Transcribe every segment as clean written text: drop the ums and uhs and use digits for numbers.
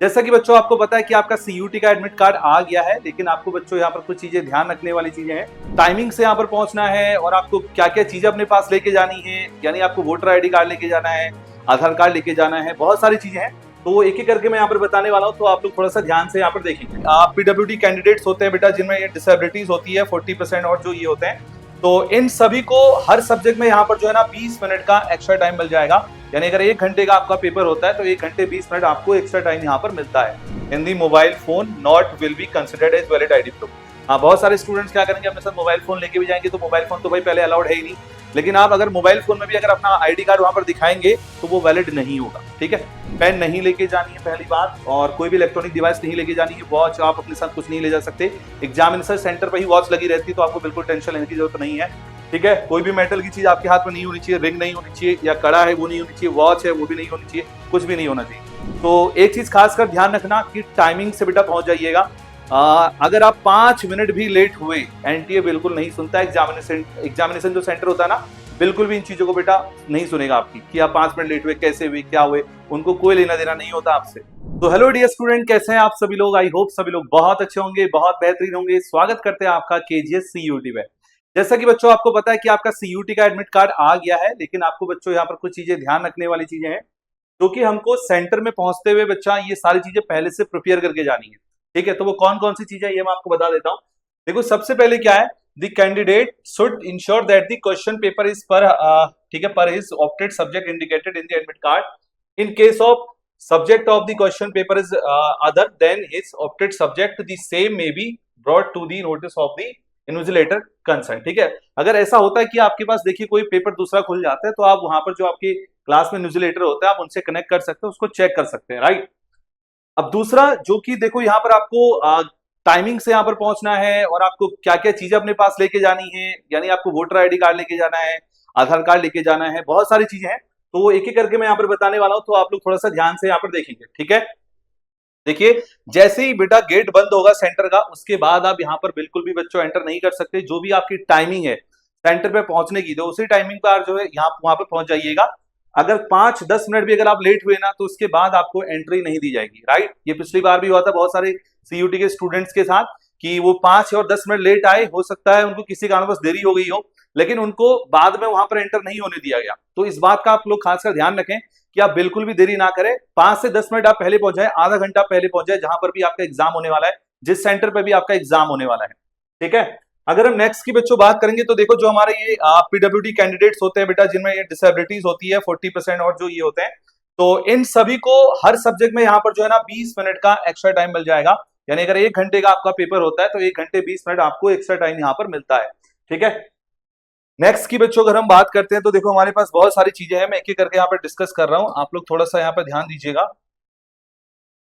जैसा कि बच्चों आपको पता है कि आपका सीयूटी का एडमिट कार्ड आ गया है, लेकिन आपको बच्चों यहाँ पर कुछ चीजें ध्यान रखने वाली चीजें हैं। टाइमिंग से यहाँ पर पहुंचना है और आपको क्या क्या चीजें अपने पास लेके जानी है, यानी आपको वोटर आईडी कार्ड लेके जाना है, आधार कार्ड लेके जाना है, बहुत सारी चीजें हैं। तो वो एक एक करके मैं यहाँ पर बताने वाला हूँ, तो आप लोग थोड़ा सा ध्यान से यहाँ पर देखेंगे। आप पीडब्ल्यूडी कैंडिडेट्स होते हैं बेटा, जिनमें ये डिसेबिलिटीज होती है 40% और जो ये होते हैं, तो इन सभी को हर सब्जेक्ट में यहाँ पर जो है ना 20 मिनट का एक्स्ट्रा टाइम मिल जाएगा। यानी अगर 1 घंटे का आपका पेपर होता है तो 1 घंटे 20 मिनट आपको एक्स्ट्रा टाइम यहाँ पर मिलता है। In the mobile phone not will be considered as valid ID proof. हाँ, बहुत सारे स्टूडेंट्स क्या करेंगे, अपने साथ मोबाइल फोन लेके भी जाएंगे, तो मोबाइल फोन तो भाई पहले अलाउड है ही नहीं। लेकिन आप अगर मोबाइल फोन में भी अगर अपना आईडी कार्ड वहां पर दिखाएंगे तो वो वैलिड नहीं होगा। ठीक है, पेन नहीं लेके जानी है पहली बात, और कोई भी इलेक्ट्रॉनिक डिवाइस नहीं लेके जानी है। वॉच आप अपने साथ कुछ नहीं ले जा सकते। एग्जामिनेशन सेंटर पर ही वॉच लगी रहती है, तो आपको बिल्कुल टेंशन लेने की जरूरत नहीं है। ठीक है, कोई भी मेटल की चीज आपके हाथ में नहीं होनी चाहिए, रिंग नहीं होनी चाहिए, या कड़ा है वो नहीं होनी चाहिए, वॉच है वो भी नहीं होनी चाहिए, कुछ भी नहीं होना चाहिए। तो एक चीज खासकर ध्यान रखना कि टाइमिंग से बेटा पहुंच जाइएगा। अगर आप 5 मिनट भी लेट हुए, एनटीए बिल्कुल नहीं सुनता। एग्जामिनेशन जो सेंटर होता है ना, बिल्कुल भी इन चीजों को बेटा नहीं सुनेगा आपकी, कि आप 5 मिनट लेट हुए, कैसे हुए, क्या हुए, उनको कोई लेना देना नहीं होता आपसे। तो हेलो डियर स्टूडेंट, कैसे हैं आप सभी लोग? आई होप सभी लोग बहुत अच्छे होंगे, बहुत बेहतरीन होंगे। स्वागत करते हैं आपका केजीएस सीयूटी में। जैसा कि बच्चों आपको पता है कि आपका सीयूटी का एडमिट कार्ड आ गया है, लेकिन आपको बच्चों यहाँ पर कुछ चीजें ध्यान रखने वाली चीजें हैं, जो कि हमको सेंटर में पहुंचते हुए बच्चा ये सारी चीजें पहले से प्रिपेयर करके जानी है। ठीक है, तो वो कौन कौन सी चीजें ये मैं आपको बता देता हूँ। देखो, सबसे पहले क्या है, the candidate should ensure that the question paper is पर ठीक है, पर his opted subject indicated in the admit card. In case of subject of the question paper is other than his opted subject, the same may be brought to the notice of the invigilator concern. ठीक है, अगर ऐसा होता है कि आपके पास देखिए कोई पेपर दूसरा खुल जाता है, तो आप वहां पर जो आपके क्लास में इन्विजिलेटर होता है, आप उनसे कनेक्ट कर सकते हैं, उसको चेक कर सकते हैं। राइट, अब दूसरा जो कि देखो, यहाँ पर आपको टाइमिंग से यहाँ पर पहुंचना है और आपको क्या क्या चीजें अपने पास लेके जानी है, यानी आपको वोटर आईडी कार्ड लेके जाना है, आधार कार्ड लेके जाना है, बहुत सारी चीजें हैं। तो वो एक एक करके मैं यहाँ पर बताने वाला हूं, तो आप लोग थोड़ा सा ध्यान से यहाँ पर देखेंगे। ठीक है, देखिए, जैसे ही बेटा गेट बंद होगा सेंटर का, उसके बाद आप यहाँ पर बिल्कुल भी बच्चों एंटर नहीं कर सकते। जो भी आपकी टाइमिंग है सेंटर पे पहुंचने की, तो उसी टाइमिंग पर जो है यहाँ वहां पर पहुंच जाइएगा। अगर 5-10 मिनट भी अगर आप लेट हुए ना, तो उसके बाद आपको एंट्री नहीं दी जाएगी। राइट, ये पिछली बार भी हुआ था बहुत सारे सीयूटी के स्टूडेंट्स के साथ, कि वो 5 और 10 मिनट लेट आए, हो सकता है उनको किसी कारणवश देरी हो गई हो, लेकिन उनको बाद में वहां पर एंटर नहीं होने दिया गया। तो इस बात का आप लोग खासकर ध्यान रखें कि आप बिल्कुल भी देरी ना करें। 5 से 10 मिनट आप पहले पहुंच जाए, आधा घंटा पहले पहुंच जाए, जहां पर भी आपका एग्जाम होने वाला है, जिस सेंटर पर भी आपका एग्जाम होने वाला है। ठीक है, अगर हम नेक्स्ट की बच्चों बात करेंगे, तो देखो, जो हमारे ये पीडब्ल्यूडी कैंडिडेट्स होते हैं बेटा, जिनमें ये डिसेबिलिटीज होती है 40% और जो ये होते हैं, तो इन सभी को हर सब्जेक्ट में यहाँ पर जो है ना 20 मिनट का एक्स्ट्रा टाइम मिल जाएगा। यानी अगर 1 घंटे का आपका पेपर होता है, तो 1 घंटे 20 मिनट आपको एक्स्ट्रा टाइम यहाँ पर मिलता है। ठीक है, नेक्स्ट की बच्चों अगर हम बात करते हैं, तो देखो हमारे पास बहुत सारी चीजें हैं, मैं एक एक करके यहाँ पर डिस्कस कर रहा हूँ, आप लोग थोड़ा सा यहाँ पर ध्यान दीजिएगा।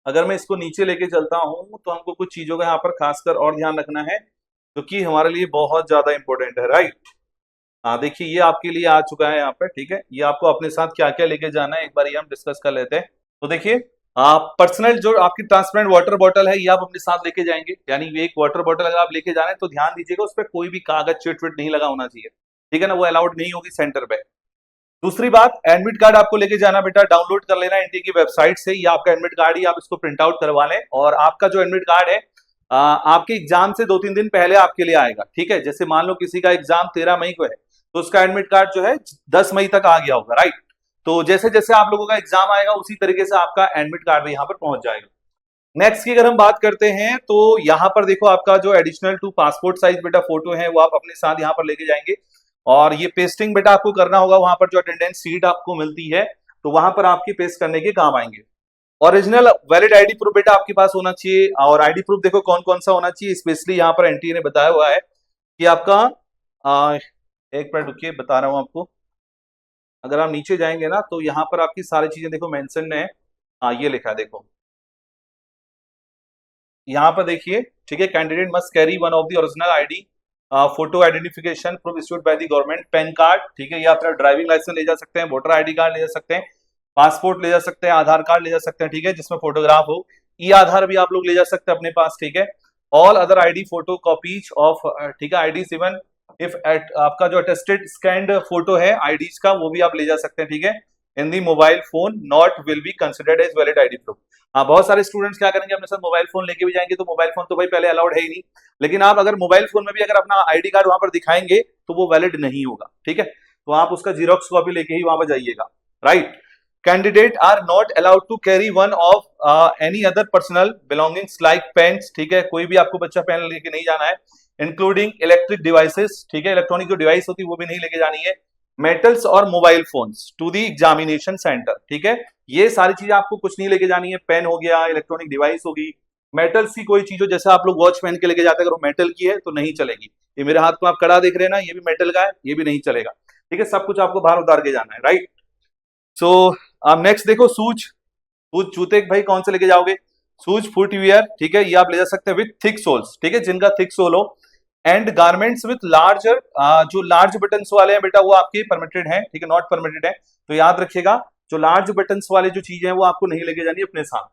अगर मैं इसको नीचे लेके चलता हूँ, तो हमको कुछ चीजों का यहाँ पर खासकर और ध्यान रखना है, जो कि हमारे लिए बहुत ज्यादा इंपॉर्टेंट है। राइट, हाँ देखिए, ये आपके लिए आ चुका है यहाँ पे। ठीक है, ये आपको अपने साथ क्या क्या लेके जाना है, एक बार ये हम डिस्कस कर लेते हैं। तो देखिए, आप पर्सनल जो आपकी ट्रांसपेरेंट वाटर बॉटल है, ये आप अपने साथ लेके जाएंगे। यानी एक वाटर बॉटल अगर आप लेके जा रहे हैं, तो ध्यान दीजिएगा उस पर कोई भी कागज चिट विट नहीं लगा होना चाहिए। ठीक है ना, वो अलाउड नहीं होगी सेंटर पे। दूसरी बात, एडमिट कार्ड आपको लेके जाना बेटा, डाउनलोड कर लेना एनटीए की वेबसाइट से। ये आपका एडमिट कार्ड ही, आप इसको प्रिंट आउट करवा लें, और आपका जो एडमिट कार्ड है आपके एग्जाम से 2-3 दिन पहले आपके लिए आएगा। ठीक है, जैसे मान लो किसी का एग्जाम 13 मई को है, तो उसका एडमिट कार्ड जो है 10 मई तक आ गया होगा। राइट, तो जैसे जैसे आप लोगों का एग्जाम आएगा, उसी तरीके से आपका एडमिट कार्ड भी यहाँ पर पहुंच जाएगा। नेक्स्ट की अगर हम बात करते हैं, तो यहाँ पर देखो, आपका जो एडिशनल 2 पासपोर्ट साइज बेटा फोटो है, वो आप अपने साथ यहाँ पर लेके जाएंगे। और ये पेस्टिंग बेटा आपको करना होगा, वहां पर जो अटेंडेंस सीट आपको मिलती है, तो वहां पर आपकी पेस्ट करने के काम आएंगे। ओरिजिनल वैलिड आईडी प्रूफ बेटा आपके पास होना चाहिए। और आईडी प्रूफ देखो कौन कौन सा होना चाहिए, स्पेशली यहाँ पर एनटीए ने बताया हुआ है कि आपका एक मिनट रुकिए, बता रहा हूं आपको। अगर आप नीचे जाएंगे ना, तो यहाँ पर आपकी सारी चीजें देखो मेंशन है। हाँ, ये लिखा है देखो, यहाँ पर देखिए। ठीक है, candidate must carry one of the original ID photo identification proof issued by the government, pan card. ठीक है, या अपना ड्राइविंग लाइसेंस ले जा सकते हैं, वोटर आईडी कार्ड ले जा सकते हैं, पासपोर्ट ले जा सकते हैं, आधार कार्ड ले जा सकते हैं। ठीक है, जिसमें फोटोग्राफ हो, ई आधार भी आप लोग ले जा सकते हैं अपने पास। ठीक है, all other ID photo copies of, ठीक है, आईडी इवन इफ एट आपका जो अटेस्टेड स्कैन्ड फोटो है आईडीज का, वो भी आप ले जा सकते हैं। ठीक है, in the mobile phone not will be considered as valid ID proof. हाँ, बहुत सारे स्टूडेंट्स क्या करेंगे, अपने साथ मोबाइल फोन लेके भी जाएंगे, तो मोबाइल फोन तो भाई पहले अलाउड है ही नहीं, लेकिन आप अगर मोबाइल फोन में भी अगर अपना आईडी कार्ड वहां पर दिखाएंगे तो वो वैलिड नहीं होगा, ठीक है। तो आप उसका जीरोक्स कॉपी लेके ही वहां पर जाइएगा, right. Candidate are not allowed to carry one of any other personal belongings like pens, ठीक है, कोई भी आपको बच्चा पेन लेके नहीं जाना है, इंक्लूडिंग इलेक्ट्रिक डिवाइसेस, ठीक है, इलेक्ट्रॉनिक जो डिवाइस होती है वो भी नहीं लेके जानी है, मेटल्स और mobile phones to the examination centre, ठीक है। ये सारी चीजें आपको कुछ नहीं लेके जानी है, पेन हो गया, इलेक्ट्रॉनिक डिवाइस होगी, मेटल्स की कोई चीज हो, जैसे आप लोग वॉच पहन के लेके जाते हैं, अगर वो मेटल की है तो नहीं चलेगी। ये मेरे हाथ में आप कड़ा देख रहे हैं ना, ये भी मेटल का है, ये भी नहीं चलेगा, ठीक है। सब कुछ आपको बाहर उतार के जाना है, राइट। सो आप नेक्स्ट देखो, शूज, शूज जूते भाई कौन से लेके जाओगे, शूज फुटवियर, ठीक है, ये आप ले जा सकते हैं विथ थिक सोल्स, ठीक है, जिनका थिक सोल हो, एंड गारमेंट्स विथ लार्जर, जो लार्ज बटन्स वाले हैं बेटा वो आपके परमिटेड हैं, ठीक है, नॉट परमिटेड है, तो याद रखिएगा जो लार्ज बटन्स वाले जो चीजें हैं वो आपको नहीं लेके जानी अपने साथ,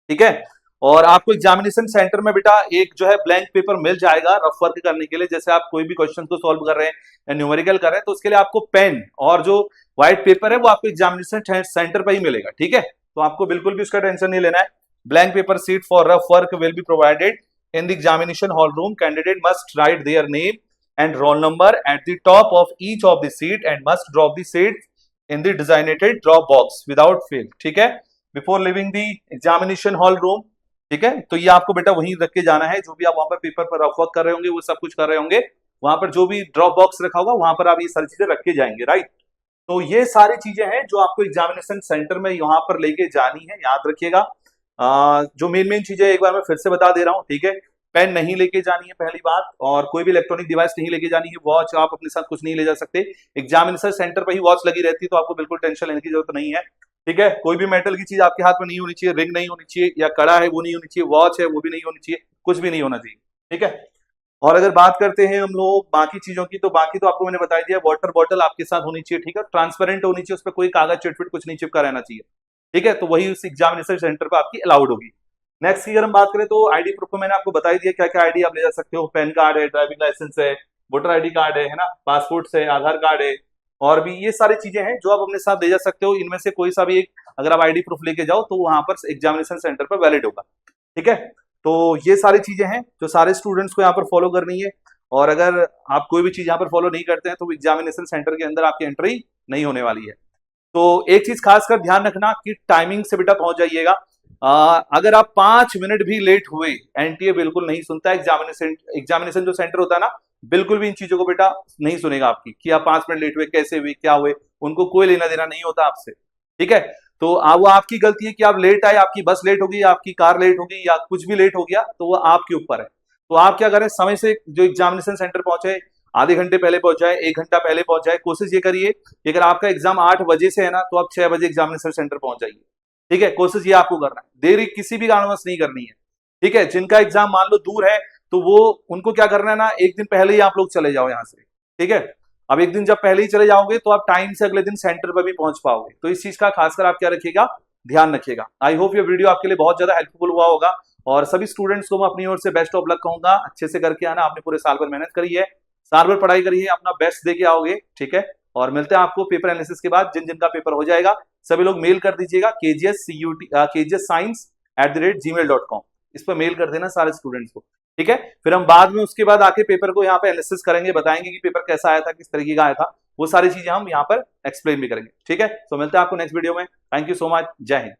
ठीक है। और आपको एग्जामिनेशन सेंटर में बेटा एक जो है ब्लैंक पेपर मिल जाएगा रफ वर्क करने के लिए, जैसे आप कोई भी क्वेश्चन को सॉल्व कर रहे हैं या न्यूमेरिकल कर रहे हैं, तो उसके लिए आपको पेन और जो व्हाइट पेपर है वो आपको एग्जामिनेशन सेंटर पर ही मिलेगा, ठीक है। तो आपको बिल्कुल भी उसका टेंशन नहीं लेना है। Blank paper sheet for rough work will be provided in the examination hall room. Candidate must write their name and roll number at the top of each of the seat and must drop the seat in the designated drop box without fail, ठीक है, before leaving the examination hall room, ठीक है। तो ये आपको बेटा वहीं रख के जाना है, जो भी आप वहां पर पेपर पर रफ वर्क कर रहे होंगे, वो सब कुछ कर रहे होंगे, वहां पर जो भी ड्रॉप बॉक्स रखा होगा वहां पर आप ये सारी चीजें रख के जाएंगे, राइट। तो ये सारी चीजें हैं जो आपको एग्जामिनेशन सेंटर में यहाँ पर लेके जानी है, याद रखिएगा। जो मेन चीजें एक बार मैं फिर से बता दे रहा हूँ, ठीक है। पेन नहीं लेके जानी है पहली बात, और कोई भी इलेक्ट्रॉनिक डिवाइस नहीं लेके जानी है, वॉच आप अपने साथ कुछ नहीं ले जा सकते, एग्जामिनेशन सेंटर पर ही वॉच लगी रहती है, तो आपको बिल्कुल टेंशन लेने की जरूरत नहीं है, ठीक है। कोई भी मेटल की चीज आपके हाथ में नहीं होनी चाहिए, रिंग नहीं होनी चाहिए, या कड़ा है वो नहीं होनी चाहिए, वॉच है वो भी नहीं होनी चाहिए, कुछ भी नहीं होना चाहिए, ठीक है। और अगर बात करते हैं हम लोग बाकी चीजों की, तो बाकी तो आपको मैंने बता दिया, वाटर बॉटल आपके साथ होनी चाहिए, ठीक है, ट्रांसपेरेंट होनी चाहिए, उस पर कोई कागज चिटपिट कुछ नहीं चिपका रहना चाहिए, ठीक है, तो वही उस एग्जामिनेशन सेंटर पर आपकी अलाउड होगी। नेक्स्ट की अगर हम बात करें तो आईडी प्रूफ को मैंने आपको बता ही दिया क्या क्या आईडी आप ले जा सकते हो, पैन कार्ड है, ड्राइविंग लाइसेंस है, वोटर आईडी कार्ड है ना, पासपोर्ट है, आधार कार्ड है, और भी ये सारी चीजें हैं जो आप अपने साथ ले जा सकते हो। इनमें से कोई सा भी एक अगर आप आईडी प्रूफ लेके जाओ तो वहां पर एग्जामिनेशन सेंटर पर वैलिड होगा, ठीक है। तो ये सारी चीजें हैं जो सारे स्टूडेंट्स को यहाँ पर फॉलो करनी है, और अगर आप कोई भी चीज यहाँ पर फॉलो नहीं करते हैं तो एग्जामिनेशन सेंटर के अंदर आपकी एंट्री नहीं होने वाली है। तो एक चीज खासकर ध्यान रखना कि टाइमिंग से बेटा पहुंच जाइएगा। अगर आप 5 मिनट भी लेट हुए, एनटीए बिल्कुल नहीं सुनता, एग्जामिनेशन जो सेंटर होता है ना, बिल्कुल भी इन चीजों को बेटा नहीं सुनेगा आपकी, कि आप 5 मिनट लेट हुए, कैसे हुए, क्या हुए, उनको कोई लेना देना नहीं होता आपसे, ठीक है। तो वो आपकी गलती है कि आप लेट आए, आपकी बस लेट हो गई, आपकी कार लेट हो गई, या कुछ भी लेट हो गया, तो वो आपके ऊपर है। तो आप क्या करें, समय से जो एग्जामिनेशन सेंटर पहुंचे, आधे घंटे पहले पहुंच जाए, 1 घंटा पहले पहुंच जाए, कोशिश ये करिए कि अगर आपका एग्जाम 8 बजे से है ना, तो आप 6 बजे एग्जामिनेशन सेंटर पहुंच जाइए, ठीक है। कोशिश ये आपको करना है, देरी किसी भी कारणवश नहीं करनी है, ठीक है। जिनका एग्जाम मान लो दूर है, तो वो उनको क्या करना है ना, एक दिन पहले ही आप लोग चले जाओ यहाँ से, ठीक है। अब एक दिन जब पहले ही चले जाओगे तो आप टाइम से अगले दिन सेंटर पर भी पहुंच पाओगे। तो इस चीज का खासकर आप क्या रखिएगा, ध्यान रखिएगा। आई होप ये वीडियो आपके लिए बहुत ज्यादा हेल्पफुल हुआ होगा, और सभी स्टूडेंट्स को मैं अपनी ओर से बेस्ट ऑफ लक कहूंगा। अच्छे से करके आना, आपने पूरे साल भर मेहनत करी है, साल भर पढ़ाई करी है, अपना बेस्ट दे के आओगे, ठीक है। और मिलते हैं आपको पेपर एनालिसिस के बाद। जिन जिनका पेपर हो जाएगा सभी लोग मेल कर दीजिएगा kgsscience@gmail.com, इस पर मेल कर देना सारे स्टूडेंट्स को, ठीक है। फिर हम बाद में उसके बाद आके पेपर को यहाँ पे एनालिसिस करेंगे, बताएंगे कि पेपर कैसा आया था, किस तरीके का आया था, वो सारी चीजें हम यहाँ पर एक्सप्लेन भी करेंगे, ठीक है। तो मिलते हैं आपको नेक्स्ट वीडियो में। थैंक यू सो मच, जय हिंद।